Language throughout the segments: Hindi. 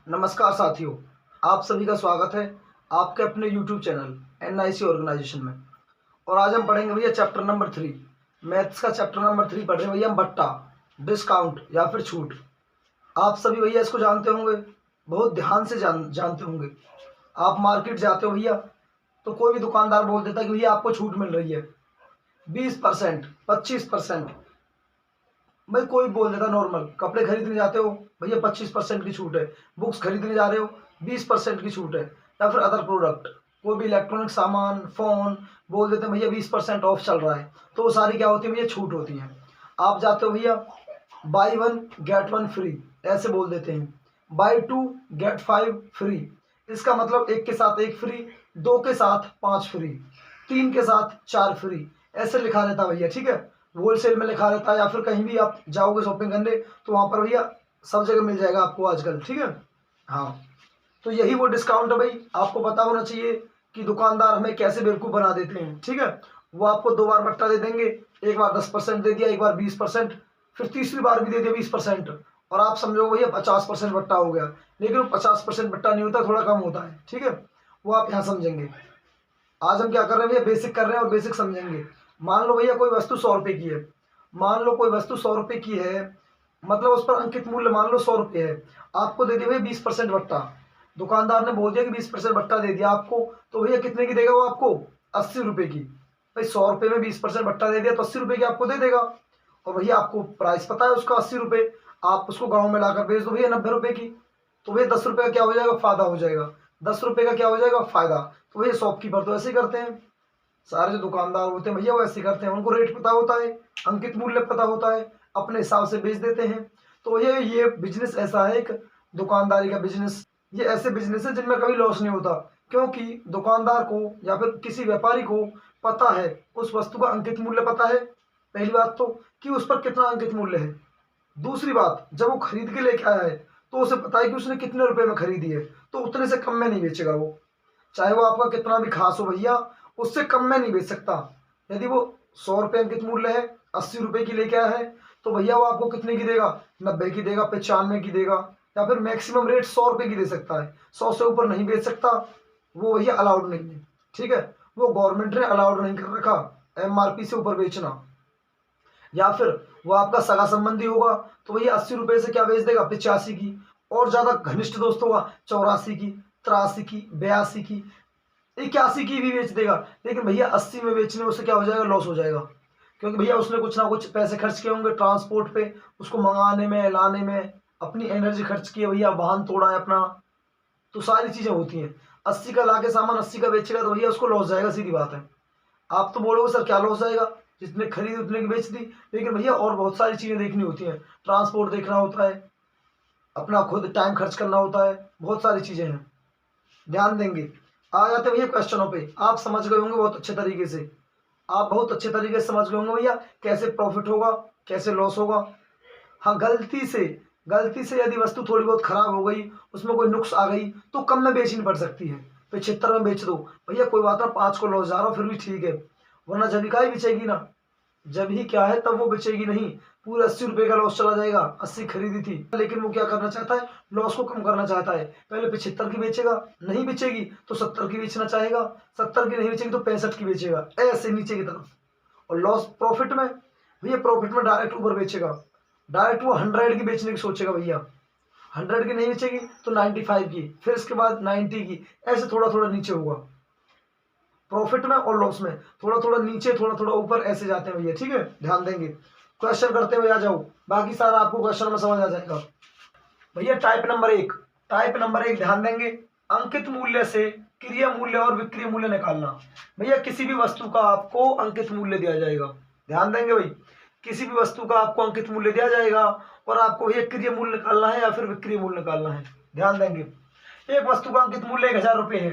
नमस्कार साथियों, आप सभी का स्वागत है आपके अपने YouTube चैनल NIC ऑर्गेनाइजेशन में। और आज हम पढ़ेंगे भैया चैप्टर नंबर 3, मैथ्स का चैप्टर नंबर 3 पढ़ रहे हैं भैया हम भट्टा, डिस्काउंट या फिर छूट। आप सभी भैया इसको जानते होंगे, बहुत ध्यान से जानते होंगे। आप मार्केट जाते हो भैया तो कोई भी दुकानदार बोल देता है कि भैया आपको छूट मिल रही है 20%, 25%। भाई कोई बोल देता नॉर्मल, कपड़े खरीदने जाते हो भैया 25% की छूट है, बुक्स खरीदने जा रहे हो 20% की छूट है, या फिर अदर प्रोडक्ट कोई भी इलेक्ट्रॉनिक सामान फोन बोल देते हैं भैया 20% ऑफ चल रहा है, तो वो सारी क्या होती है भैया छूट होती है। आप जाते हो भैया buy one get one free, ऐसे बोल देते हैं, buy two get five free. इसका मतलब एक के साथ एक फ्री, दो के साथ पांच फ्री, तीन के साथ चार फ्री, ऐसे लिखा रहता भैया। ठीक है, होलसेल में लिखा रहता है या फिर कहीं भी आप जाओगे शॉपिंग करने तो वहां पर भैया सब जगह मिल जाएगा आपको आजकल। ठीक है, हाँ, तो यही वो डिस्काउंट है भाई। आपको पता होना चाहिए कि दुकानदार हमें कैसे बेवकूफ़ बना देते हैं। ठीक है, वो आपको दो बार बट्टा दे देंगे, एक बार 10% दे दिया, एक बार 20%, फिर तीसरी बार भी दे दिया 20%, और आप समझो भैया 50% बट्टा हो गया। लेकिन वो 50% बट्टा नहीं होता, थोड़ा कम होता है। ठीक है, वो आप यहाँ समझेंगे। आज हम क्या कर रहे हैं भैया, बेसिक कर रहे हैं और बेसिक समझेंगे। मान लो भैया कोई वस्तु 100 रुपए की है, मान लो कोई वस्तु 100 रुपए की है, मतलब उस पर अंकित मूल्य मान लो 100 रुपये है, आपको दे दिया भैया 20% बट्टा। दुकानदार ने बोल दिया कि 20% बट्टा दे दिया आपको, तो भैया कितने की देगा वो आपको? 80 रुपए की। भाई 100 रुपये में 20% बट्टा दे दिया तो 80 रुपए की आपको दे देगा। और भैया आपको प्राइस पता है उसका 80 रुपये, आप उसको गाँव में लाकर बेच दो भैया 90 रुपए की, तो भैया 10 रुपये का क्या हो जाएगा? फायदा हो जाएगा। 10 रुपये का क्या हो जाएगा? फायदा। तो भैया शॉपकीपर तो ऐसे ही करते हैं, सारे जो दुकानदार होते हैं भैया वो ऐसे करते हैं, उनको रेट पता होता है, अंकित मूल्य पता होता है, अपने हिसाब से बेच देते हैं। तो ये बिजनेस ऐसा है, एक दुकानदारी का बिजनेस। ये ऐसे बिजनेस है जिनमें कभी लॉस नहीं होता, क्योंकि दुकानदार को या फिर किसी व्यापारी को पता है, उस वस्तु का अंकित मूल्य पता है। पहली बात तो कि उस पर कितना अंकित मूल्य है। दूसरी बात, जब वो खरीद के लेके आया है तो उसे पता है कि उसने कितने रुपए में खरीदी है, तो उतने से कम में नहीं बेचेगा वो, चाहे वो आपका कितना भी खास हो भैया, उससे कम में नहीं बेच सकता। यदि वो 100 रुपये अंकित मूल्य है, 80 रुपए की लेके आया है, तो भैया वो आपको कितने की देगा? 90 की देगा, 95 की देगा, या फिर मैक्सिमम रेट 100 रुपए की दे सकता है। 100 से ऊपर नहीं बेच सकता, वो भैया अलाउड नहीं है। ठीक है, वो गवर्नमेंट ने अलाउड नहीं कर रखा MRP से ऊपर बेचना। या फिर वो आपका सगा संबंधी होगा तो भैया 80 रुपए से क्या बेच देगा? 85 की। और ज्यादा घनिष्ठ दोस्त होगा 84 की, 83 की, 82 की, 81 की भी बेच देगा। लेकिन भैया 80 में बेचने में उसे क्या हो जाएगा? लॉस हो जाएगा, क्योंकि भैया उसने कुछ ना कुछ पैसे खर्च किए होंगे ट्रांसपोर्ट पे, उसको मंगाने में लाने में, अपनी एनर्जी खर्च की है भैया, वाहन तोड़ा है अपना, तो सारी चीजें होती हैं। 80 का लाके सामान 80 का बेचेगा तो भैया उसको लॉस जाएगा, सीधी बात है। आप तो बोलोगे सर क्या लॉस जाएगा, जितने खरीदी उतने की बेच दी। लेकिन भैया और बहुत सारी चीजें देखनी होती हैं, ट्रांसपोर्ट देखना होता है, अपना खुद टाइम खर्च करना होता है, बहुत सारी चीजें हैं, ध्यान देंगे। आ जाते भैया क्वेश्चनों पे। आप समझ गए होंगे बहुत अच्छे तरीके से, आप बहुत अच्छे तरीके से समझ गए होंगे भैया कैसे प्रॉफिट होगा, कैसे लॉस होगा। हाँ, गलती से यदि वस्तु थोड़ी बहुत खराब हो गई, उसमें कोई नुक्स आ गई, तो कम में बेचनी पड़ सकती है, 75 में बेच दो भैया, कोई बात ना, 5 को लॉस जा रहा हो फिर भी ठीक है, वरना जब ही का ही बिचेगी ना, जब ही क्या है तब वो बेचेगी नहीं। पूरे 80 रुपए का लॉस चला जाएगा, 80 खरीदी थी, लेकिन वो क्या करना चाहता है? लॉस को कम करना चाहता है। पहले 75 की बेचेगा, नहीं बेचेगी तो 70 की बेचना चाहेगा, 70 की नहीं बेचेगी तो 65 की बेचेगा, ऐसे नीचे की तरफ। और लॉस प्रॉफिट में भैया, प्रॉफिट में डायरेक्ट ऊपर बेचेगा, डायरेक्ट वो 100 की बेचने की सोचेगा भैया, 100 की नहीं बेचेगी तो 95 की, फिर इसके बाद 90 की, ऐसे थोड़ा थोड़ा नीचे होगा। प्रॉफिट में और लॉस में थोड़ा थोड़ा नीचे थोड़ा थोड़ा ऊपर ऐसे जाते हैं भैया। ठीक है, ध्यान देंगे। क्वेश्चन करते हुए आ जाओ, बाकी सारा आपको क्वेश्चन में समझ आ जाएगा भैया। टाइप नंबर एक ध्यान देंगे, अंकित मूल्य से क्रिया मूल्य और विक्रय मूल्य निकालना। भैया किसी भी वस्तु का आपको अंकित मूल्य दिया जाएगा, ध्यान देंगे भाई, किसी भी वस्तु का आपको अंकित मूल्य दिया जाएगा और आपको भैया क्रिय मूल्य निकालना है या फिर विक्रय मूल्य निकालना है। ध्यान देंगे, एक वस्तु का अंकित मूल्य 1000 रुपये है,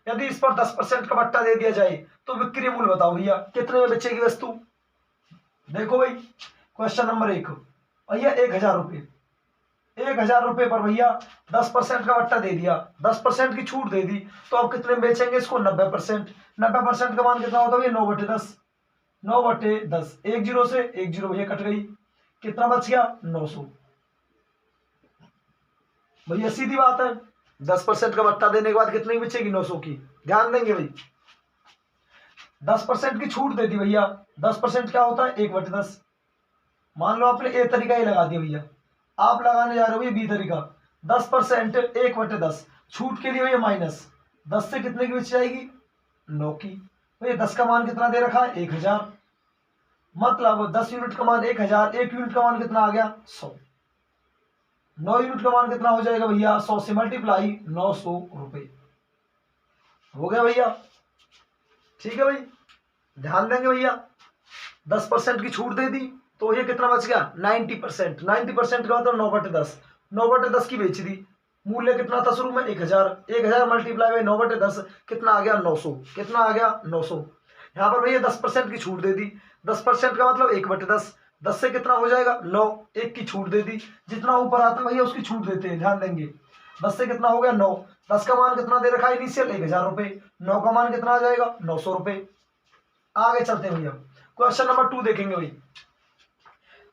यदि इस पर 10% का बट्टा दे दिया जाए तो विक्रय मूल्य बताओ भैया कितने में बेचेगी वस्तु। देखो भाई, क्वेश्चन नंबर एक, भैया 1000 रुपये, 1000 रुपये पर भैया 10% का बट्टा दे दिया, 10% की छूट दे दी, तो आप कितने में बेचेंगे इसको? 90%। 90% का मान कितना होता है भैया? 9/10, 9/10, एक जीरो से एक जीरो भैया कट गई, कितना बच गया? 900। भैया सीधी बात है, 10% का भट्टा देने के बाद कितने की बचेगी, 900 की। ध्यान देंगे भाई, 10% की छूट दे दी भैया। 10% क्या होता है, 1/10। मान लो आपने ए तरीका ही लगा दिया भैया, आप लगाने जा रहे हो ये बी तरीका। 10% 1/10, छूट के लिए भैया माइनस 10 से कितने की बच जाएगी, 9 की। भैया 10 का मान कितना दे रखा है, 1000, मतलब 10 यूनिट का मान 1000, 1 यूनिट का मान कितना आ गया, 100। 9 यूनिट का मान कितना हो जाएगा भैया, 100 से मल्टीप्लाई 900 रुपए हो गया भैया। ठीक है भाई, ध्यान देंगे भैया, 10% की छूट दे दी तो ये कितना बच गया, 90%। 90% का मतलब 9/10, 9/10 की बेच दी। मूल्य कितना था शुरू में, 1000, 1000 मल्टीप्लाई बाई 9/10 कितना आ गया, 900। कितना आ गया, 900। यहाँ पर भैया 10% की छूट दे दी, 10% का मतलब 1/10, 10 से कितना हो जाएगा, 9, 1 की छूट दे दी। जितना ऊपर आता है भैया उसकी छूट देते हैं, ध्यान देंगे। 10 से कितना हो गया, 9, 10 का मान कितना दे रखा है इनिशियल, 1000 रुपए, 9 का मान कितना आ जाएगा, 900 रुपए। आगे चलते हैं भैया, क्वेश्चन नंबर 2 देखेंगे भाई।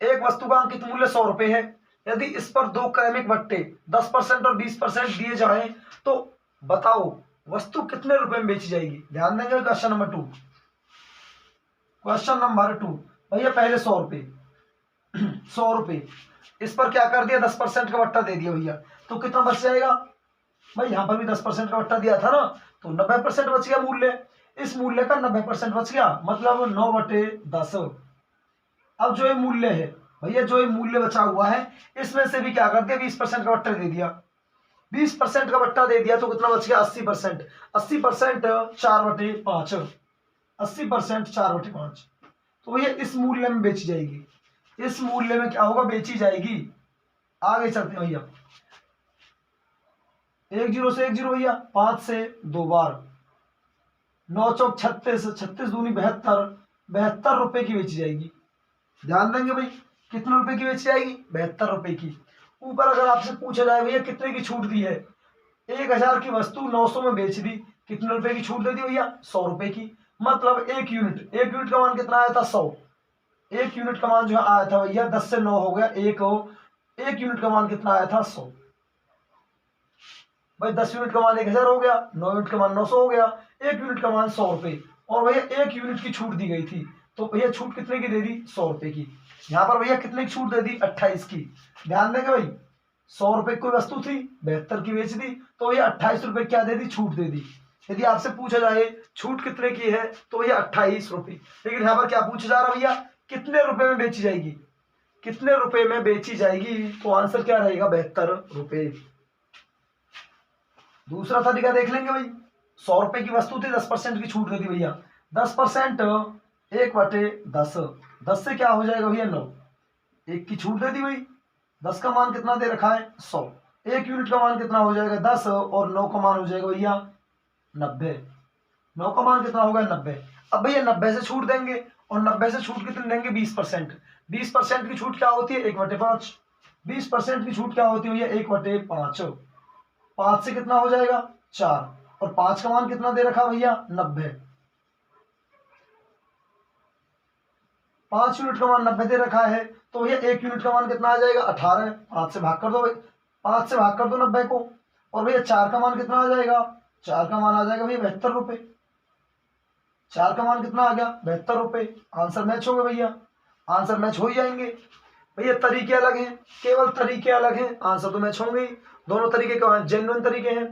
एक वस्तु का अंकित मूल्य 100 रुपए है, यदि इस पर 2 क्रमिक भट्टे 10% और 20% दिए जाएं तो बताओ वस्तु कितने रुपए में बेची जाएगी। ध्यान देंगे क्वेश्चन नंबर 2। क्वेश्चन नंबर 2 भैया, पहले 100 रुपए 100 रुपए, इस पर क्या कर दिया, 10% का भट्टा दे दिया भैया, तो कितना बच जाएगा भाई, यहां पर भी 10% का भट्टा दिया था ना, तो 90% बच गया मूल्य। इस मूल्य का 90% बच गया, मतलब 9/10। अब जो ये मूल्य है भैया, जो ये मूल्य बचा हुआ है, इसमें से भी क्या कर दिया, 20% का भट्टा दे दिया। 20% का भट्टा दे दिया तो कितना बच गया, 80%। 80% 4/5, 80% 4/5, तो भैया इस मूल्य में बेची जाएगी। इस मूल्य में क्या होगा, बेची जाएगी। आगे चलते हैं भैया, 10 से 10 भैया, 5 से 2 बार, 9 चौक 36, 36 दूनी 72, 72 रुपए की बेची जाएगी। ध्यान देंगे भाई, कितने रुपए की बेची जाएगी, 72 रुपए की। ऊपर अगर आपसे पूछा जाए भैया कितने की छूट दी है, 1000 की वस्तु 900 में बेच दी, कितने रुपए की छूट दे दी भैया, 100 रुपए की। मतलब 1 यूनिट का मान कितना आया था, 100। 1 यूनिट का मान जो आया था भैया, 10 से 9 हो गया, 1 यूनिट का मान कितना आया था, 100। भाई 10 यूनिट का मान 1000 हो गया, 9 यूनिट का मान 900 हो गया, 1 यूनिट का मान 100 रुपए, और भैया 1 यूनिट की छूट दी गई थी, तो भैया छूट कितने की दे दी, 100 रुपए की। यहाँ पर भैया कितने की छूट दे दी, 28 की। ध्यान देंगे भाई, 100 रुपए कोई वस्तु थी, 72 की बेच दी, तो भैया 28 रुपए क्या दे दी, छूट दे दी। यदि आपसे पूछा जाए छूट कितने की है, तो भैया 28 रुपए। लेकिन यहाँ पर क्या पूछा जा रहा भैया, कितने रुपए में बेची जाएगी, कितने रुपए में बेची जाएगी, तो आंसर क्या रहेगा, 72 रुपए। दूसरा तरीका देख लेंगे भाई, 100 रुपए की वस्तु थी, 10% की छूट दे दी भैया, 10% 1/10, 10 से क्या हो जाएगा भैया, 9, 1 की छूट दे दी भाई। 10 का मान कितना दे रखा है, 100, 1 यूनिट का मान कितना हो जाएगा, 10, और 9 का मान हो जाएगा भैया 90। 9 का मान कितना होगा, 90। अब भैया 90 से छूट देंगे, और 90 से छूट कितने देंगे, 20%। 20% की छूट क्या होती है, 1/5। 20% की छूट क्या होती है भैया, 1/5। 5 से कितना हो जाएगा, 4, और 5 का मान कितना दे रखा भैया, 90। 5 यूनिट का मान 90 दे रखा है, तो भैया 1 यूनिट का मान कितना आ जाएगा, 18। 5 से भाग कर दो भाई, 5 से भाग कर दो 90 को, और भैया 4 का मान कितना आ जाएगा, 4 का मान आ जाएगा भैया 72 रुपए। 4 का मान कितना आ गया, 72 रुपए। आंसर मैच हो गए भैया, आंसर मैच हो ही जाएंगे भैया। तरीके अलग हैं, केवल तरीके अलग हैं, आंसर तो मैच होंगे ही। दोनों तरीके के जेन्युइन तरीके हैं।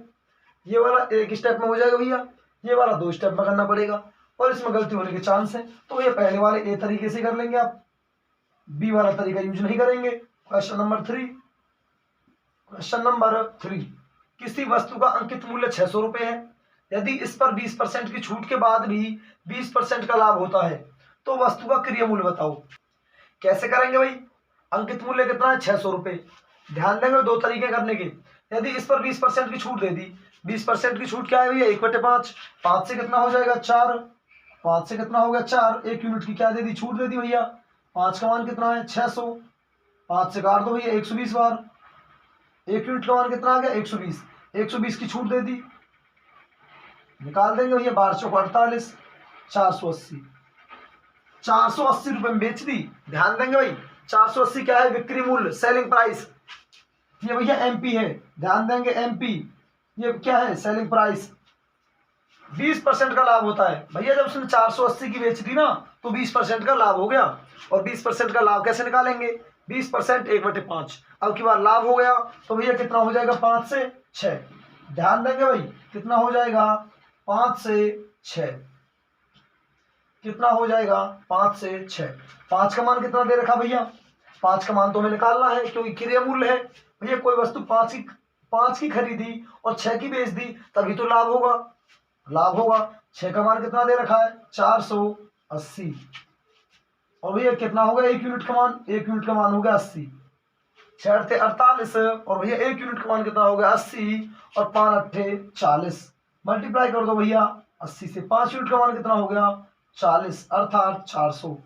ये वाला 1 स्टेप में हो जाएगा भैया, ये वाला 2 स्टेप में करना पड़ेगा, और इसमें गलती होने के चांस है, तो ये पहले वाले ए तरीके से कर लेंगे आप, बी वाला तरीका यूज नहीं करेंगे। Question number 3। क्वेश्चन नंबर 3, किसी वस्तु का अंकित मूल्य 600 रुपए है, यदि इस पर 20% की छूट के बाद भी 20% का लाभ होता है तो वस्तु का क्रय मूल्य बताओ। कैसे करेंगे भाई, अंकित मूल्य कितना है, 600 रुपए। ध्यान देंगे 2 तरीके करने के। यदि इस पर 20% की छूट दे दी, 20% की छूट क्या है भैया, 1/5। 5 से कितना हो जाएगा, 4। 5 से कितना हो गया, 4। 1 यूनिट की क्या दे दी, छूट दे दी भैया। 5 का मान कितना है, 600। 5 से काट दो भैया 120 बार, 1 यूनिट का मान कितना आ गया, 120। 120 की छूट दे दी, निकाल देंगे भैया, 12 चौक 48, 480। 480 रुपए में बेच दी। ध्यान देंगे भाई, 480 क्या है, बिक्री मूल्य, सेलिंग प्राइस। ये भैया एमपी है, ध्यान देंगे एमपी, ये क्या है सेलिंग प्राइस। 20% का लाभ होता है भैया, जब उसने 480 की बेच दी ना तो 20% का लाभ हो गया। और 20% का लाभ कैसे निकालेंगे, 20% 1/5। अब की बार लाभ हो गया तो भैया कितना हो जाएगा, 5 से 6। ध्यान देंगे भाई, कितना हो जाएगा, 5 से 6, कितना हो जाएगा, 5 से 6। 5 का मान कितना दे रखा भैया, 5 का मान तो हमें निकालना है क्योंकि क्रय मूल्य है भैया। कोई वस्तु 5 की खरीदी और 6 की बेच दी तभी तो लाभ होगा, लाभ होगा। 6 का मान कितना दे रखा है, 480। और भैया कितना होगा 1 यूनिट का मान, 1 यूनिट का मान हो गया 80। 6 48 और भैया 1 यूनिट का मान कितना हो गया 80 और 5 अट्ठे 40। मल्टीप्लाई कर दो भैया 80 से, 5 यूनिट का मान कितना हो गया 40 अर्थात 400।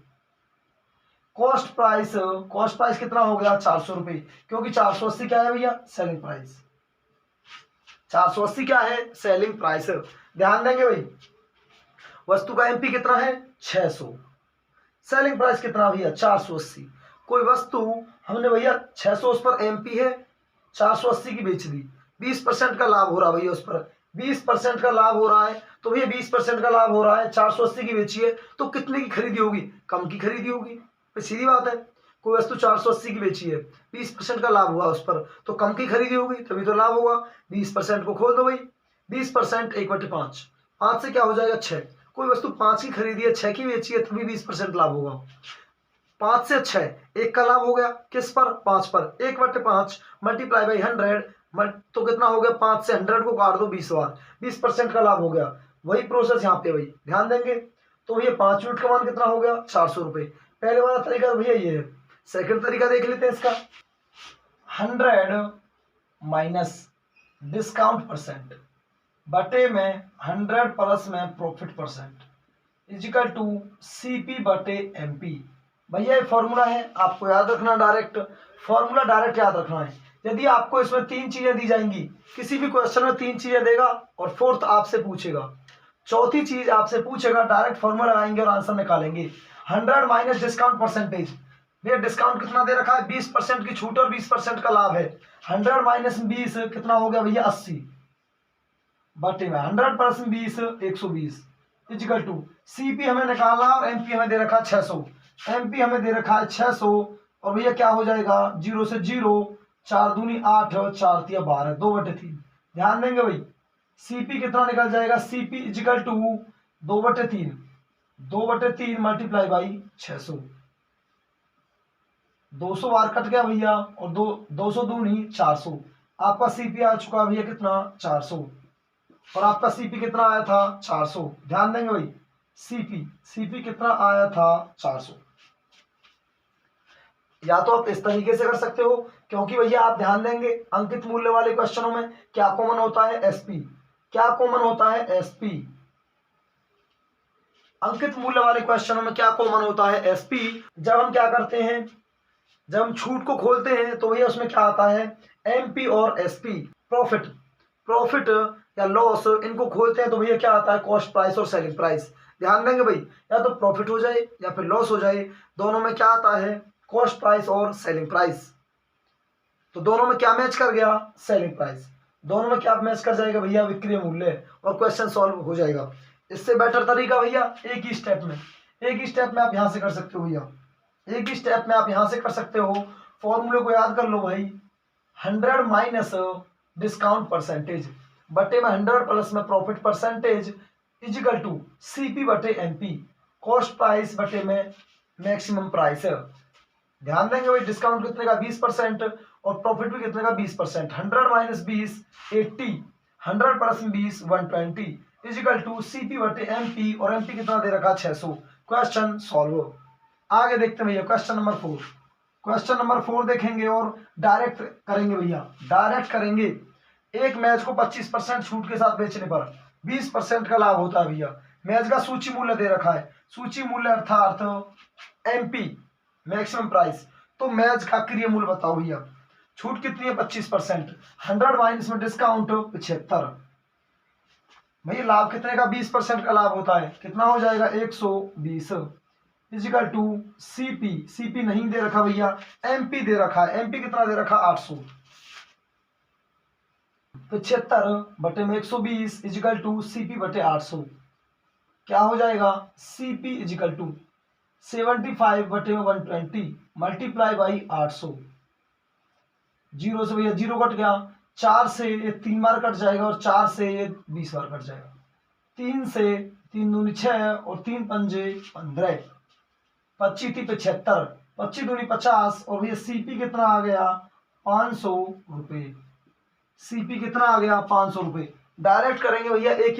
कॉस्ट प्राइस कितना हो गया 400 रुपए, क्योंकि 480 क्या है भैया सेलिंग प्राइस, 480 क्या है सेलिंग प्राइस। ध्यान देंगे भाई, वस्तु का एमपी कितना है 600, सेलिंग प्राइस कितना भैया 480। कोई वस्तु हमने भैया 600 उस पर एमपी है, 480 की बेच दी, 20% का लाभ हो रहा है भैया उस पर, 20% का लाभ हो रहा है। तो भैया 20% का लाभ हो रहा है, 480 की बेची है तो कितने की खरीदी होगी, कम की खरीदी होगी, तो सीधी बात है। कोई वस्तु 480 की बेची है, 20% का लाभ हुआ उस पर तो कम की खरीदी होगी तभी तो लाभ होगा। 20% को खोल दो भाई, 20% 1/5, 5 से क्या हो जाएगा 6। कोई वस्तु 5 की खरीदी है, 6 की बेची है तभी 20% लाभ होगा। 5 से 6, 1 का लाभ हो गया किस पर, 5 पर, 1/5 मल्टीप्लाई बाई 100 तो कितना हो गया, 5 से 100 को काट दो 20 बार, 20% का लाभ हो गया। वही प्रोसेस यहाँ पे भाई ध्यान देंगे। तो भैया 5 यूनिट का मान कितना हो गया 400 रुपए। पहले वाला तरीका भैया ये है। सेकंड तरीका देख लेते हैं इसका, 100 माइनस डिस्काउंट परसेंट बटे में 100 प्लस में profit percent equal to CP बटे एमपी। भैया ये फॉर्मूला है, आपको याद रखना, डायरेक्ट फॉर्मूला डायरेक्ट याद रखना है। यदि आपको इसमें 3 चीजें दी जाएंगी, किसी भी क्वेश्चन में 3 चीजें देगा और फोर्थ आपसे पूछेगा, चौथी चीज आपसे पूछेगा, डायरेक्ट फॉर्मूला लगाएंगे और आंसर निकालेंगे। 100 माइनस डिस्काउंट परसेंटेज, भैया डिस्काउंट कितना दे रखा है, 20% की छूट और 20% का लाभ है। 100 माइनस 20 कितना हो गया भैया 80 बटे में 100 प्लस 20 120 इजिकल टू सीपी हमें निकालना और एमपी हमें दे रखा है 600, एमपी हमें दे रखा है 600 और भैया क्या हो जाएगा 0 से 0, 4 दूनी 8, 4 तिया 12, 2/3। ध्यान देंगे भाई, सीपी कितना निकल जाएगा, CP equal to 2/3, 2/3 multiply by 600, 200 बार कट गया भैया और 200 दूनी 400। आपका सीपी आ चुका भैया कितना 400 और आपका सीपी कितना आया था 400। ध्यान देंगे भाई, सीपी कितना आया था 400। या तो आप इस तरीके से कर सकते हो, क्योंकि भैया आप ध्यान देंगे अंकित मूल्य वाले क्वेश्चनों में क्या कॉमन होता है एसपी, क्या कॉमन होता है एसपी। अंकित मूल्य वाले क्वेश्चनों में क्या कॉमन होता है एसपी। जब हम क्या करते हैं, जब हम छूट को खोलते हैं तो भैया उसमें क्या आता है एमपी और एसपी। प्रॉफिट या लॉस इनको खोलते हैं तो भैया क्या आता है कॉस्ट प्राइस और सेलिंग प्राइस। ध्यान देंगे भाई, या तो प्रॉफिट हो जाए या फिर लॉस हो जाए, दोनों में क्या आता है कॉस्ट प्राइस और सेलिंग प्राइस। तो दोनों में क्या मैच कर गया सेलिंग प्राइस, दोनों में क्या मैच कर जाएगा भैया विक्रय मूल्य, और क्वेश्चन सॉल्व हो जाएगा। इससे बेटर तरीका भैया एक ही स्टेप में आप यहां से कर सकते हो भैया, एक ही स्टेप में आप यहां से कर सकते हो। फॉर्मूले को याद कर लो भाई, 100 माइनस डिस्काउंट परसेंटेज बटे में 100 प्लस में profit percentage equal to CP बटे एमपी, कॉस्ट प्राइस बटे में मैक्सिमम प्राइस। ध्यान देंगे भाई, डिस्काउंट कितने का 20% और प्रॉफिट भी कितने का 20%। 100 minus 20 80, 100 plus 20 120 equal to CP बटे एमपी, और एमपी कितना दे रखा 600। Question solve. आगे देखते हैं भैया क्वेश्चन नंबर 4। क्वेश्चन नंबर 4 देखेंगे और डायरेक्ट करेंगे भैया, डायरेक्ट करेंगे। एक मैच को 25% छूट के साथ बेचने पर 20% का लाभ होता है भैया। मैच का सूची मूल्य दे रखा है, सूची मूल्य अर्थात एमपी मैक्सिमम प्राइस। तो मैच का क्रय मूल्य बताओ भैया, छूट कितनी है 25%, 100 माइनस में डिस्काउंट 75। भैया लाभ कितने का 20% का लाभ होता है, कितना हो जाएगा 120 इजिकल टू सीपी नहीं दे रखा भैया, एमपी दे रखा है, एमपी कितना दे रखा 800। 75 बटे में 120 इजिकल टू CP बटे 800। क्या हो जाएगा? CP इजिकल टू 75 बटे में 120 मल्टीप्लाई बाई 800। जीरो से भैया जीरो कट गया, 4 से ये 3 बार कट जाएगा और 4 से ये 20 बार कट जाएगा। 3 से 3 दूनी 6 और 3 पंजे 15, 25 थी 75, 25 दूनी 50 और भैया CP कितना आ गया? 500 रुपये। CP कितना आ गया? 500 रुपये। डायरेक्ट करेंगे भैया एक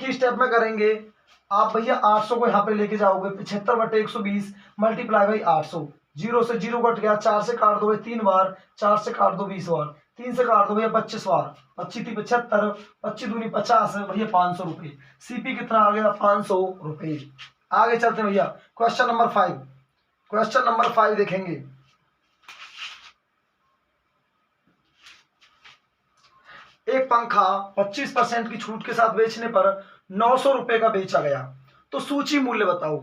ही स्टेप में करेंगे। आप भैया 800 को यहाँ पे लेके जाओगे, 75 बटे 120 मल्टीप्लाई बाई 800। जीरो से जीरो कट गया, 4 से काट दो भाई 3 बार, 4 से काट दो 20 बार, 3 से काट दो भैया 25 बार, 25 थी 75, 25 दूनी 50 भैया 500 रुपये। CP कितना आ गया? 500 रुपये। आगे चलते हैं भैया क्वेश्चन नंबर 5 देखेंगे। एक पंखा 25% की छूट के साथ बेचने पर 900 रुपए का बेचा गया, तो सूची मूल्य बताओ।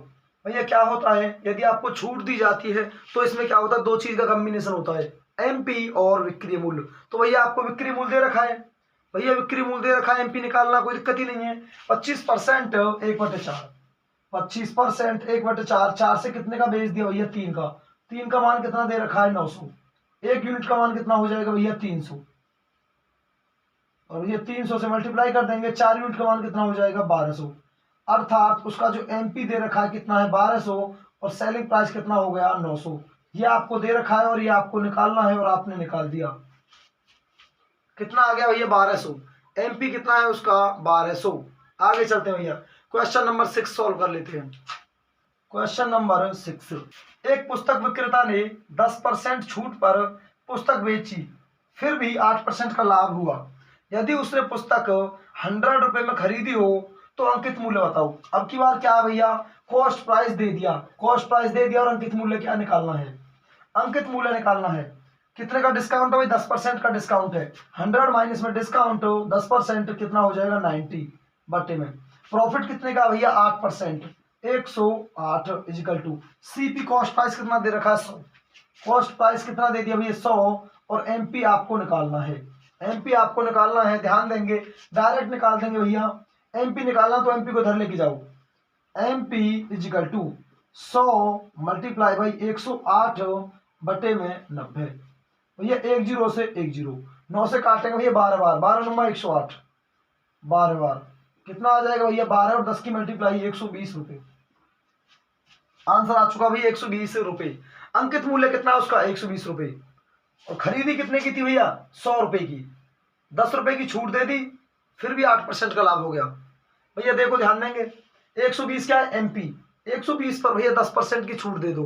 भैया क्या होता है, यदि आपको छूट दी जाती है तो इसमें क्या होता है? दो चीज का कॉम्बिनेशन होता है, MP और विक्रय मूल्य। तो भैया आपको विक्रय मूल्य दे रखा है, MP निकालना कोई दिक्कत ही नहीं है। 25% 1/4, 25% 1/4, 4 से कितने का बेच दिया भैया? 3 का। 3 का मान कितना दे रखा है? 900। 1 यूनिट का मान कितना हो जाएगा भैया? 300। और ये 300 से मल्टीप्लाई कर देंगे, 4 यूनिट का मान कितना हो जाएगा? 1200। अर्थात उसका जो MP दे रखा है कितना है? 1200 और सेलिंग प्राइस कितना हो गया? 900। ये आपको दे रखा है और ये आपको निकालना है और आपने निकाल दिया। कितना आ गया भैया? 1200। MP कितना है उसका? 1200। आगे चलते हैं भैया क्वेश्चन नंबर 6 सॉल्व कर लेते हैं। क्वेश्चन नंबर 6, एक पुस्तक विक्रेता ने 10% छूट पर पुस्तक बेची, फिर भी 8% का लाभ हुआ। यदि उसने पुस्तक 100 रुपए में खरीदी हो तो अंकित मूल्य बताओ। अब की बार क्या है भैया? कॉस्ट प्राइस दे दिया और अंकित मूल्य क्या निकालना है? अंकित मूल्य निकालना है। कितने का डिस्काउंट है भाई? 10% का डिस्काउंट है। 100 माइनस में डिस्काउंट 10% कितना हो जाएगा? 90 बटे में प्रॉफिट कितने का भैया? 8%, 108 equal to CP cost price कितना दे रखा है? 100। कॉस्ट प्राइस कितना दे दिया भैया? 100 और MP आपको निकालना है। ध्यान देंगे, डायरेक्ट निकाल देंगे भैया। MP निकालना तो MP को इधर लेके जाओ। MP equal to 100 multiply by 108 बटे में 90। भैया 1 0 से 1 0, 9 से काटेंगे भैया 12 बार, 12 नंबर 108, 12 बार कितना आ जाएगा भैया? 12 और 10 की मल्टीप्लाई 120 रुपये। आंसर आ चुका भैया 120 रुपये। अंकित मूल्य कितना है उसका? 120 रुपये। और खरीदी कितने की थी भैया? 100 रुपए की। 10 रुपए की छूट दे दी, फिर भी 8% का लाभ हो गया। भैया देखो ध्यान देंगे, 120 क्या है? MP। 120 पर भैया 10% की छूट दे दो,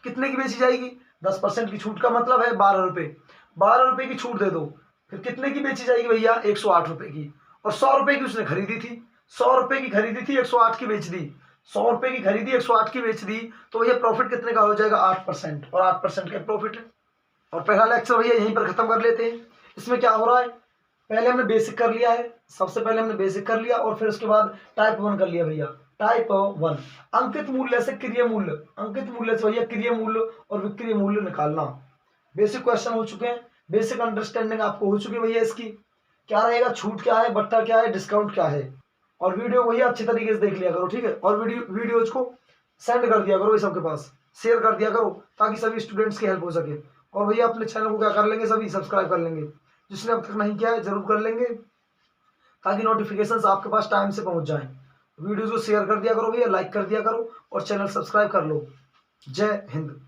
कितने की बेची जाएगी? 10% की छूट का मतलब है 12 रुपए। 12 रुपए की छूट दे दो, फिर कितने की बेची जाएगी भैया? 108 रुपए की। और 100 रुपए की उसने खरीदी थी, 100 रुपए की खरीदी थी, 108 की बेच दी। 100 रुपए की खरीदी, 108 की बेच दी, तो भैया प्रॉफिट कितने का हो जाएगा? 8%। और 8% का प्रॉफिट है। और पहला लेक्चर भैया यहीं पर खत्म कर लेते हैं। इसमें क्या हो रहा है, पहले हमने बेसिक कर लिया है, सबसे पहले हमने बेसिक कर लिया और फिर उसके बाद टाइप 1 कर लिया भैया। टाइप 1 अंकित मूल्य से क्रिय मूल्य, अंकित मूल्य से भैया क्रिय मूल्य और विक्रय मूल्य निकालना। बेसिक क्वेश्चन हो चुके हैं, बेसिक अंडरस्टैंडिंग आपको हो चुकी है भैया। इसकी क्या रहेगा? छूट क्या है, बट्टा क्या है, डिस्काउंट क्या है। और वीडियो भैया अच्छी तरीके से देख लिया करो, ठीक है। और वीडियोज को सेंड कर दिया करो भाई सबके पास, शेयर कर दिया करो ताकि सभी स्टूडेंट्स की हेल्प हो सके। और भैया अपने चैनल को क्या कर लेंगे, सभी सब्सक्राइब कर लेंगे। जिसने अब तक नहीं किया है जरूर कर लेंगे ताकि नोटिफिकेशंस आपके पास टाइम से पहुंच जाएं। वीडियोज को शेयर कर दिया करो भैया, लाइक कर दिया करो और चैनल सब्सक्राइब कर लो। जय हिंद।